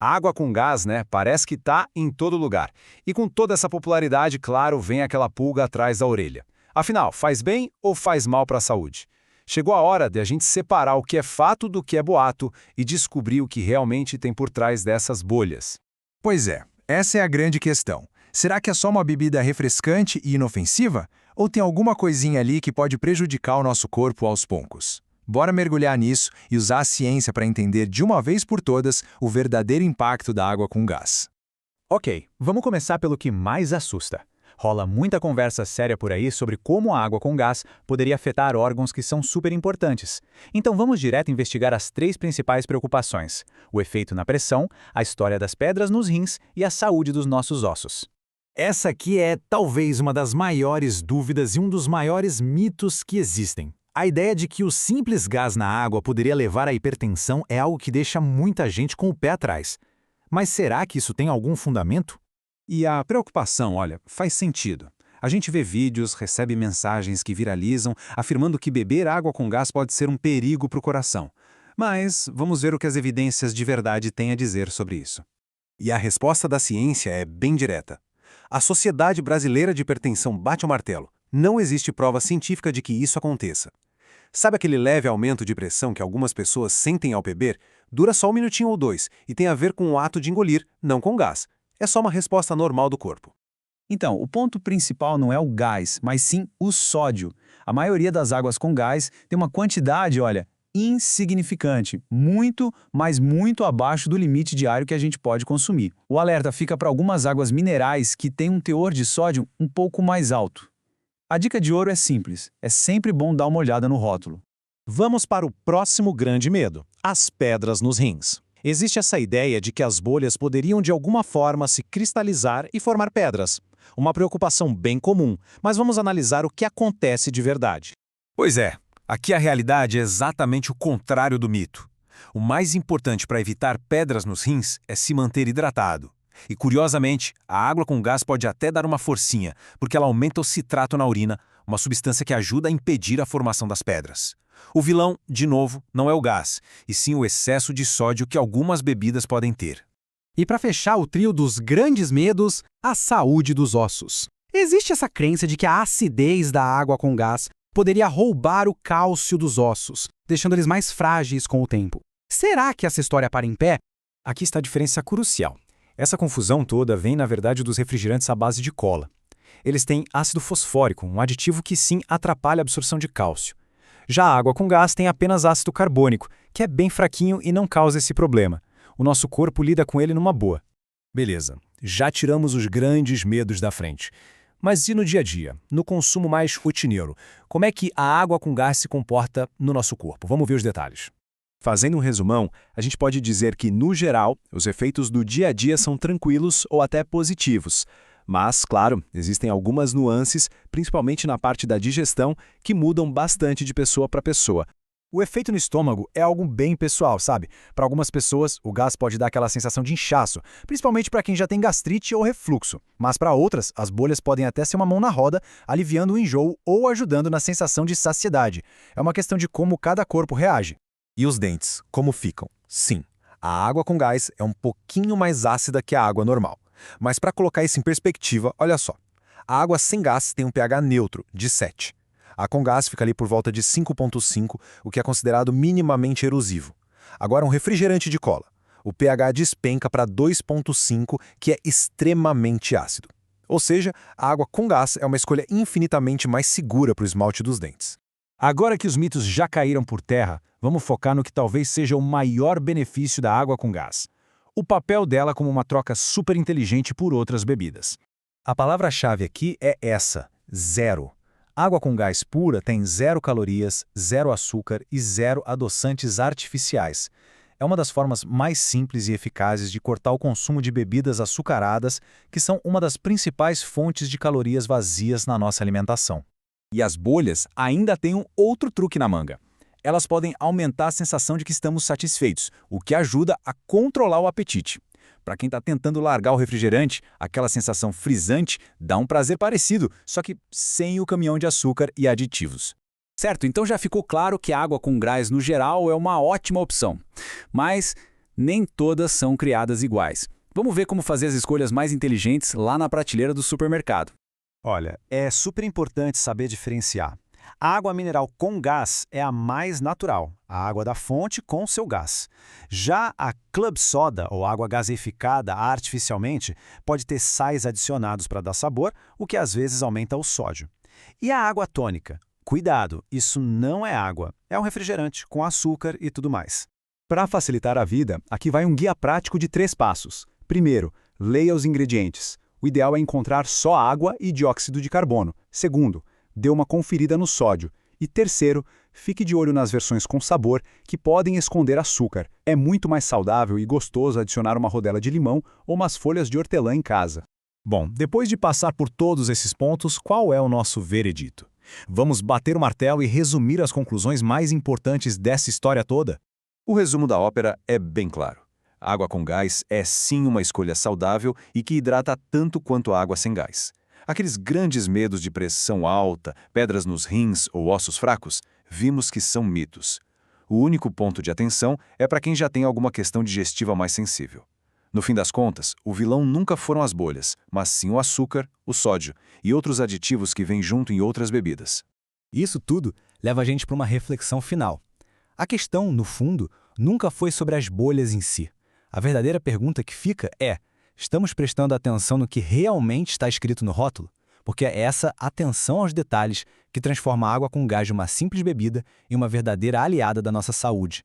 Água com gás, né? Parece que tá em todo lugar. E com toda essa popularidade, claro, vem aquela pulga atrás da orelha. Afinal, faz bem ou faz mal para a saúde? Chegou a hora de a gente separar o que é fato do que é boato e descobrir o que realmente tem por trás dessas bolhas. Pois é, essa é a grande questão. Será que é só uma bebida refrescante e inofensiva? Ou tem alguma coisinha ali que pode prejudicar o nosso corpo aos poucos? Bora mergulhar nisso e usar a ciência para entender de uma vez por todas o verdadeiro impacto da água com gás. Ok, vamos começar pelo que mais assusta. Rola muita conversa séria por aí sobre como a água com gás poderia afetar órgãos que são super importantes. Então vamos direto investigar as três principais preocupações: o efeito na pressão, a história das pedras nos rins e a saúde dos nossos ossos. Essa aqui é talvez uma das maiores dúvidas e um dos maiores mitos que existem. A ideia de que o simples gás na água poderia levar à hipertensão é algo que deixa muita gente com o pé atrás. Mas será que isso tem algum fundamento? E a preocupação, olha, faz sentido. A gente vê vídeos, recebe mensagens que viralizam, afirmando que beber água com gás pode ser um perigo para o coração. Mas vamos ver o que as evidências de verdade têm a dizer sobre isso. E a resposta da ciência é bem direta. A Sociedade Brasileira de Hipertensão bate o martelo. Não existe prova científica de que isso aconteça. Sabe aquele leve aumento de pressão que algumas pessoas sentem ao beber? Dura só um minutinho ou dois e tem a ver com o ato de engolir, não com gás. É só uma resposta normal do corpo. Então, o ponto principal não é o gás, mas sim o sódio. A maioria das águas com gás tem uma quantidade, olha, insignificante, muito, mas muito abaixo do limite diário que a gente pode consumir. O alerta fica para algumas águas minerais que têm um teor de sódio um pouco mais alto. A dica de ouro é simples, é sempre bom dar uma olhada no rótulo. Vamos para o próximo grande medo: as pedras nos rins. Existe essa ideia de que as bolhas poderiam de alguma forma se cristalizar e formar pedras. Uma preocupação bem comum, mas vamos analisar o que acontece de verdade. Pois é, aqui a realidade é exatamente o contrário do mito. O mais importante para evitar pedras nos rins é se manter hidratado. E, curiosamente, a água com gás pode até dar uma forcinha, porque ela aumenta o citrato na urina, uma substância que ajuda a impedir a formação das pedras. O vilão, de novo, não é o gás, e sim o excesso de sódio que algumas bebidas podem ter. E para fechar o trio dos grandes medos, a saúde dos ossos. Existe essa crença de que a acidez da água com gás poderia roubar o cálcio dos ossos, deixando eles mais frágeis com o tempo. Será que essa história para em pé? Aqui está a diferença crucial. Essa confusão toda vem, na verdade, dos refrigerantes à base de cola. Eles têm ácido fosfórico, um aditivo que sim atrapalha a absorção de cálcio. Já a água com gás tem apenas ácido carbônico, que é bem fraquinho e não causa esse problema. O nosso corpo lida com ele numa boa. Beleza, já tiramos os grandes medos da frente. Mas e no dia a dia, no consumo mais rotineiro? Como é que a água com gás se comporta no nosso corpo? Vamos ver os detalhes. Fazendo um resumão, a gente pode dizer que, no geral, os efeitos do dia a dia são tranquilos ou até positivos. Mas, claro, existem algumas nuances, principalmente na parte da digestão, que mudam bastante de pessoa para pessoa. O efeito no estômago é algo bem pessoal, sabe? Para algumas pessoas, o gás pode dar aquela sensação de inchaço, principalmente para quem já tem gastrite ou refluxo. Mas para outras, as bolhas podem até ser uma mão na roda, aliviando o enjoo ou ajudando na sensação de saciedade. É uma questão de como cada corpo reage. E os dentes, como ficam? Sim, a água com gás é um pouquinho mais ácida que a água normal. Mas para colocar isso em perspectiva, olha só. A água sem gás tem um pH neutro, de 7. A com gás fica ali por volta de 5,5, o que é considerado minimamente erosivo. Agora um refrigerante de cola. O pH despenca para 2,5, que é extremamente ácido. Ou seja, a água com gás é uma escolha infinitamente mais segura para o esmalte dos dentes. Agora que os mitos já caíram por terra, vamos focar no que talvez seja o maior benefício da água com gás: o papel dela como uma troca super inteligente por outras bebidas. A palavra-chave aqui é essa: zero. Água com gás pura tem 0 calorias, 0 açúcar e 0 adoçantes artificiais. É uma das formas mais simples e eficazes de cortar o consumo de bebidas açucaradas, que são uma das principais fontes de calorias vazias na nossa alimentação. E as bolhas ainda têm um outro truque na manga. Elas podem aumentar a sensação de que estamos satisfeitos, o que ajuda a controlar o apetite. Para quem está tentando largar o refrigerante, aquela sensação frisante dá um prazer parecido, só que sem o caminhão de açúcar e aditivos. Certo, então já ficou claro que a água com gás no geral é uma ótima opção. Mas Nem todas são criadas iguais. Vamos ver como fazer as escolhas mais inteligentes lá na prateleira do supermercado. Olha, é super importante saber diferenciar. A água mineral com gás é a mais natural, a água da fonte com seu gás. Já a Club Soda, ou água gaseificada artificialmente, pode ter sais adicionados para dar sabor, o que às vezes aumenta o sódio. E a água tônica? Cuidado, isso não é água, é um refrigerante com açúcar e tudo mais. Para facilitar a vida, aqui vai um guia prático de 3 passos. Primeiro, leia os ingredientes. O ideal é encontrar só água e dióxido de carbono. Segundo, dê uma conferida no sódio. E terceiro, fique de olho nas versões com sabor, que podem esconder açúcar. É muito mais saudável e gostoso adicionar uma rodela de limão ou umas folhas de hortelã em casa. Bom, depois de passar por todos esses pontos, qual é o nosso veredito? Vamos bater o martelo e resumir as conclusões mais importantes dessa história toda? O resumo da ópera é bem claro. Água com gás é sim uma escolha saudável e que hidrata tanto quanto a água sem gás. Aqueles grandes medos de pressão alta, pedras nos rins ou ossos fracos, vimos que são mitos. O único ponto de atenção é para quem já tem alguma questão digestiva mais sensível. No fim das contas, o vilão nunca foram as bolhas, mas sim o açúcar, o sódio e outros aditivos que vêm junto em outras bebidas. Isso tudo leva a gente para uma reflexão final. A questão, no fundo, nunca foi sobre as bolhas em si. A verdadeira pergunta que fica é: estamos prestando atenção no que realmente está escrito no rótulo? Porque é essa atenção aos detalhes que transforma a água com gás de uma simples bebida em uma verdadeira aliada da nossa saúde.